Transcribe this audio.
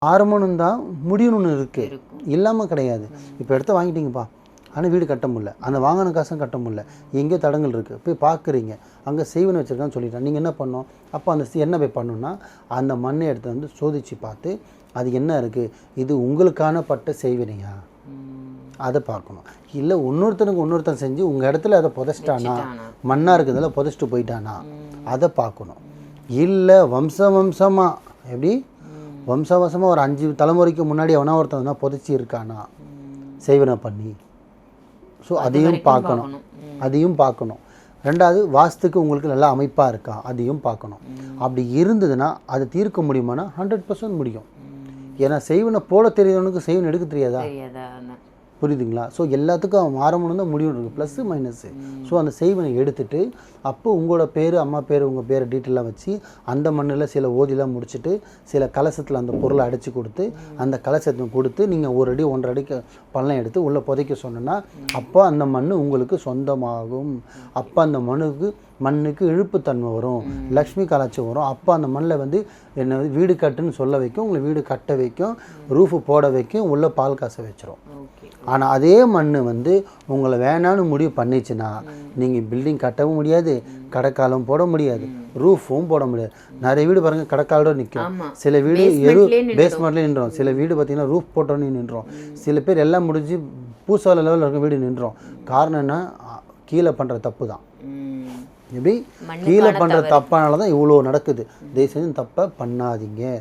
ஆரம்பணும் தான் முடிவுன்னு ஒன்று இருக்குது, இல்லாமல் கிடையாது. இப்போ இடத்த வாங்கிட்டீங்கப்பா, ஆனால் வீடு கட்ட முடியல, அந்த வாங்கின காசும் கட்ட முடியல, எங்கேயோ தடங்கள் இருக்குது, போய் பார்க்குறீங்க, அங்கே செய்வனை வச்சுருக்கான்னு சொல்லிட்டேன். நீங்கள் என்ன பண்ணணும்? அப்போ அந்த என்ன போய் பண்ணணுன்னா, அந்த மண்ணை எடுத்து வந்து சோதித்து பார்த்து அது என்ன இருக்குது, இது உங்களுக்கான பட்ட செய்வினையா அதை பார்க்கணும். இல்லை இன்னொருத்தன் செஞ்சு உங்கள் இடத்துல அதை புதைச்சிட்டானா, மண்ணாக இருக்கிறதுல புதைச்சிட்டு போயிட்டானா அதை பார்க்கணும். இல்லை வம்சமாக எப்படி வம்சமாக ஒரு 5 தலைமுறைக்கு முன்னாடி எவனா ஒருத்தன் தான் புதைச்சி இருக்கானா செய்வனை பண்ணி, ஸோ அதையும் பார்க்கணும். ரெண்டாவது வாஸ்துக்கு உங்களுக்கு நல்லா அமைப்பாக இருக்கா அதையும் பார்க்கணும். அப்படி இருந்ததுன்னா அதை தீர்க்க முடியுமானா 100% முடியும். ஏன்னா செய்வனை போட தெரியாதவனுக்கு செய்வனை எடுக்க தெரியாதா? புரியுதுங்களா? ஸோ எல்லாத்துக்கும் அவன் ஆரம்பம் தான் முடிவு இருக்குது, ப்ளஸ்ஸு மைனஸ்ஸு. ஸோ அந்த செய்வனை எடுத்துகிட்டு அப்போ உங்களோட பேர், அம்மா பேர், உங்கள் பேர் டீட்டெயிலாக வச்சு அந்த மண்ணில் சில ஓதிலாம் முடிச்சுட்டு சில கலசத்தில் அந்த பொருளை அடைச்சி கொடுத்து அந்த கலசத்தை கொடுத்து நீங்கள் 1 அடி 1.5 அடிக்கு பள்ளம் எடுத்து உள்ளே புதைக்க சொன்னோன்னா அப்போ அந்த மண் உங்களுக்கு சொந்தமாகும். அப்போ அந்த மண்ணுக்கு இழுப்புத்தன்மை வரும், லக்ஷ்மி கலாச்சாரம் வரும். அப்போ அந்த மண்ணில் வந்து என்ன வீடு கட்டுன்னு சொல்ல வைக்கும், உங்களை வீடு கட்ட வைக்கும், ரூஃபு போட வைக்கும், உள்ளே பால் காசை வச்சிரும். ஆனால் அதே மண் வந்து உங்களை வேணான்னு முடிவு பண்ணிச்சுன்னா நீங்கள் பில்டிங் கட்டவும் முடியாது, கடைக்காலம் போட முடியாது, ரூஃபும் போட முடியாது. நிறைய வீடு பாருங்கள் கடைக்காலோட நிற்கும், சில வீடு பேஸ்மெண்ட்லேயே நின்றோம், சில வீடு பார்த்திங்கன்னா ரூஃப் போட்டோன்னு நின்றோம், சில பேர் எல்லாம் முடிஞ்சு பூசால லெவலில் இருக்க வீடு நின்றோம். காரணம் என்ன? கீழே பண்ணுற தப்பு தான். எப்படி கீழே பண்ணுற தப்பானால தான் இவ்வளோ நடக்குது. தயவு செஞ்சு தப்பை பண்ணாதீங்க.